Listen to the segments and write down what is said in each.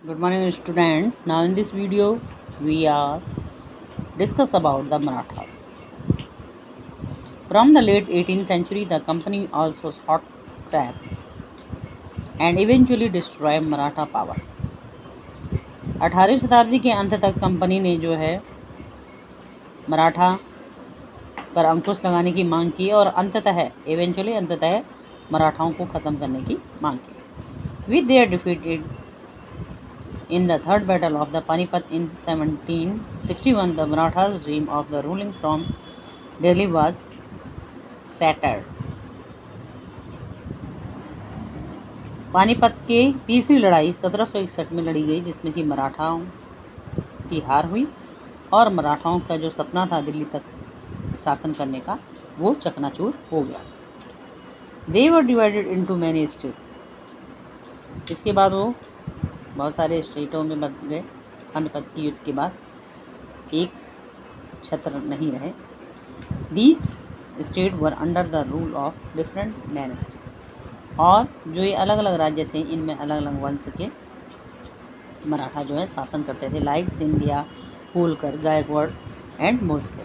Good morning, student. Now in this video, we are discuss about the Marathas. From the late 18th century, the company also sought grab and eventually destroy Maratha power. 18वीं शताब्दी के अंत तक company ने जो है मराठा पर अंकुश लगाने की मांग की और अंततः मराठाओं को ख़त्म करने की मांग की. With their defeated in the Third Battle of the Panipat in 1761, the Marathas' dream of the ruling from Delhi was shattered. Panipat की तीसरी लड़ाई 1761 में लड़ी गई, जिसमें कि मराठाओं की हार हुई और मराठाओं का जो सपना था दिल्ली तक शासन करने का, वो चकनाचूर हो गया. They were divided into many states. इसके बाद वो बहुत सारे स्टेटों में बट गए. पानीपत की युद्ध के बाद एक छत्र नहीं रहे. These states were under the rule of different dynasties. और जो ये अलग अलग राज्य थे, इनमें अलग अलग वंश के मराठा जो है शासन करते थे, like Scindia, Holkar, Gaekwad and Bhosale.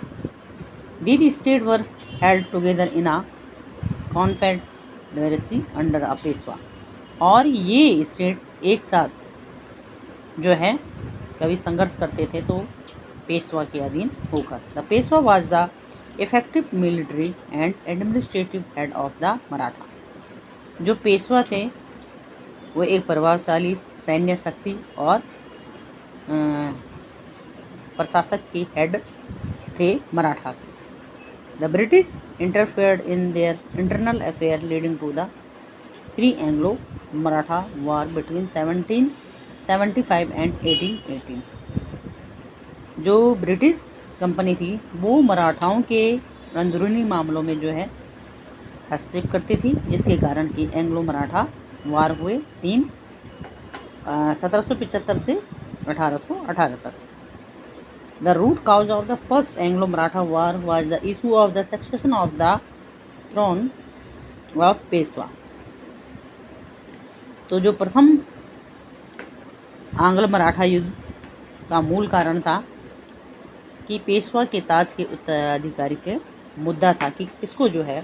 These states were held together in a confederacy under a Peshwa. और ये स्टेट एक साथ जो है कभी संघर्ष करते थे तो पेशवा के अधीन होकर. The Peshwa was the effective military and administrative head of the Maratha. जो पेशवा थे वो एक प्रभावशाली सैन्य शक्ति और प्रशासक के हेड थे मराठा के. The British interfered in their internal affair leading to the three Anglo Maratha war between 1775 and 1818. जो ब्रिटिश कंपनी थी वो मराठाओं के अंदरूनी मामलों में जो है हस्तक्षेप करती थी, जिसके कारण कि एंग्लो मराठा वार हुए 1775 से 1818 तक. The root cause of the first Anglo Maratha war was the issue of the succession of the throne of Peshwa. तो जो प्रथम आंग्ल मराठा युद्ध का मूल कारण था कि पेशवा के ताज के उत्तराधिकारी के मुद्दा था कि किसको जो है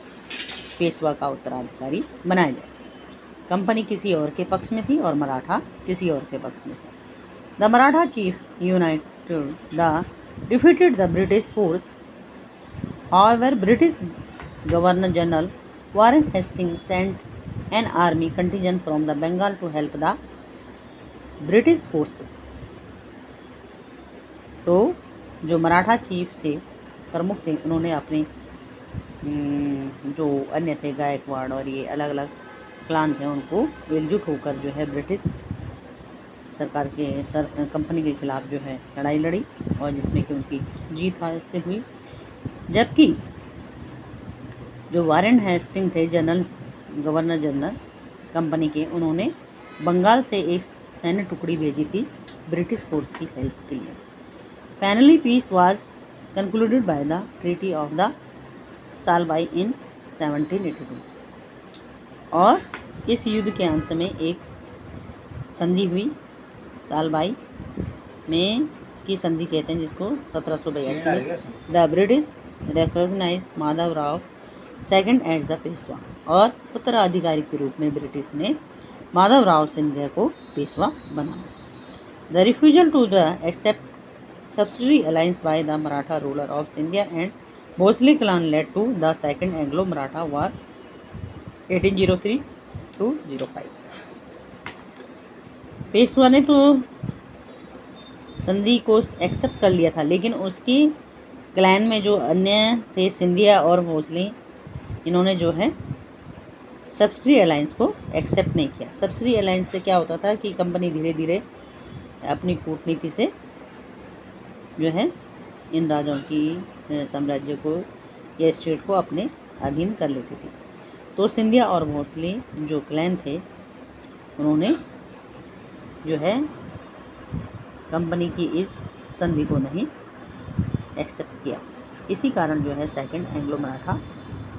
पेशवा का उत्तराधिकारी बनाया जाए. कंपनी किसी और के पक्ष में थी और मराठा किसी और के पक्ष में थे. The Maratha chief united the defeated the British force. However British governor general Warren Hasting sent an army contingent from the Bengal to help the British forces. तो जो मराठा चीफ थे, प्रमुख थे, उन्होंने अपने जो अन्य थे गायकवाड़ और ये अलग अलग क्लान थे, उनको एकजुट होकर जो है ब्रिटिश सरकार के कंपनी के खिलाफ जो है लड़ाई लड़ी और जिसमें कि उनकी जीत हासिल हुई. जबकि जो वारेन हेस्टिंग थे गवर्नर जनरल कंपनी के, उन्होंने बंगाल से एक सैन्य टुकड़ी भेजी थी ब्रिटिश फोर्स की हेल्प के लिए. Finally peace was concluded by the treaty of the Salbai in 1782. और इस युद्ध के अंत में एक संधि हुई सालबाई में की संधि कहते हैं, जिसको 1782 में the British recognise Madhav Rao second as the Peshwa. और उत्तराधिकारी के रूप में ब्रिटिश ने माधव राव सिंधिया को पेशवा बनाया. The refusal to the accept subsidiary alliance by the Maratha ruler of Sindhya and Bhosle clan led to the Second Anglo-Maratha War 1803 to 05. Peshwa ने तो संधि को एक्सेप्ट कर लिया था, लेकिन उसकी क्लैन में जो अन्य थे सिंधिया और भोसले, इन्होंने जो है सब्सिडी अलायंस को एक्सेप्ट नहीं किया. सब्सिडी अलायंस से क्या होता था कि कंपनी धीरे धीरे अपनी कूटनीति से जो है इन राजाओं की साम्राज्य को या स्टेट को अपने अधीन कर लेती थी. तो सिंधिया और भोसले जो क्लैन थे, उन्होंने जो है कंपनी की इस संधि को नहीं एक्सेप्ट किया. इसी कारण जो है सेकंड एंग्लो मराठा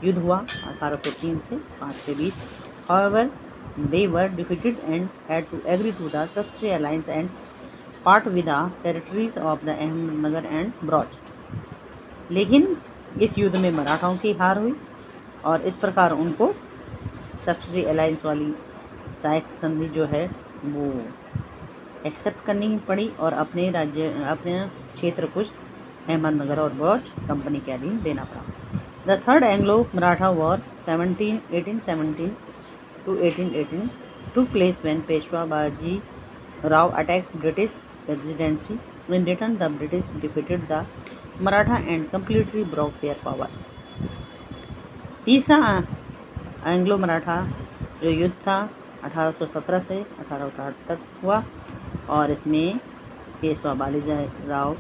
युद्ध हुआ 1803 से 5 के बीच. However they were defeated and had to agree to the subsidiary alliance and part with the territories of the Ahmednagar and Bauch। लेकिन इस युद्ध में मराठाओं की हार हुई और इस प्रकार उनको सब्सिडी अलायंस वाली सहायक संधि जो है वो एक्सेप्ट करनी ही पड़ी और अपने क्षेत्र कुछ अहमदनगर और बौच कंपनी के अधीन देना पड़ा। The third Anglo Maratha war 1817 to 1818 took place when Peshwa Baji Rao attacked British Presidency. In return, the British defeated the Maratha and completely broke their power। तीसरा एंग्लो मराठा जो युद्ध था 1817 से 1868 तक हुआ और इसमें पेशवा बाजीराव राव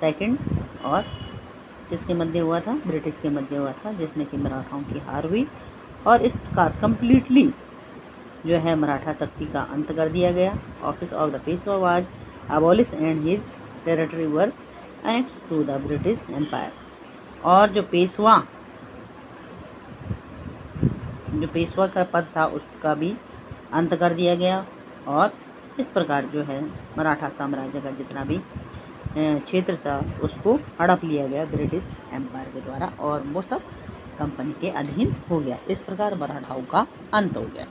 सेकंड और किसके मध्य हुआ था, ब्रिटिश के मध्य हुआ था, जिसमें कि मराठाओं की हार हुई और इस प्रकार कम्प्लीटली जो है मराठा शक्ति का अंत कर दिया गया। Office of the Peshwa was abolish and his territory were annexed to the British empire. और जो पेशवा का पद था उसका भी अंत कर दिया गया और इस प्रकार जो है मराठा साम्राज्य का जितना भी क्षेत्र था उसको हड़प लिया गया ब्रिटिश एम्पायर के द्वारा और वो सब कंपनी के अधीन हो गया। इस प्रकार मराठाओं का अंत हो गया।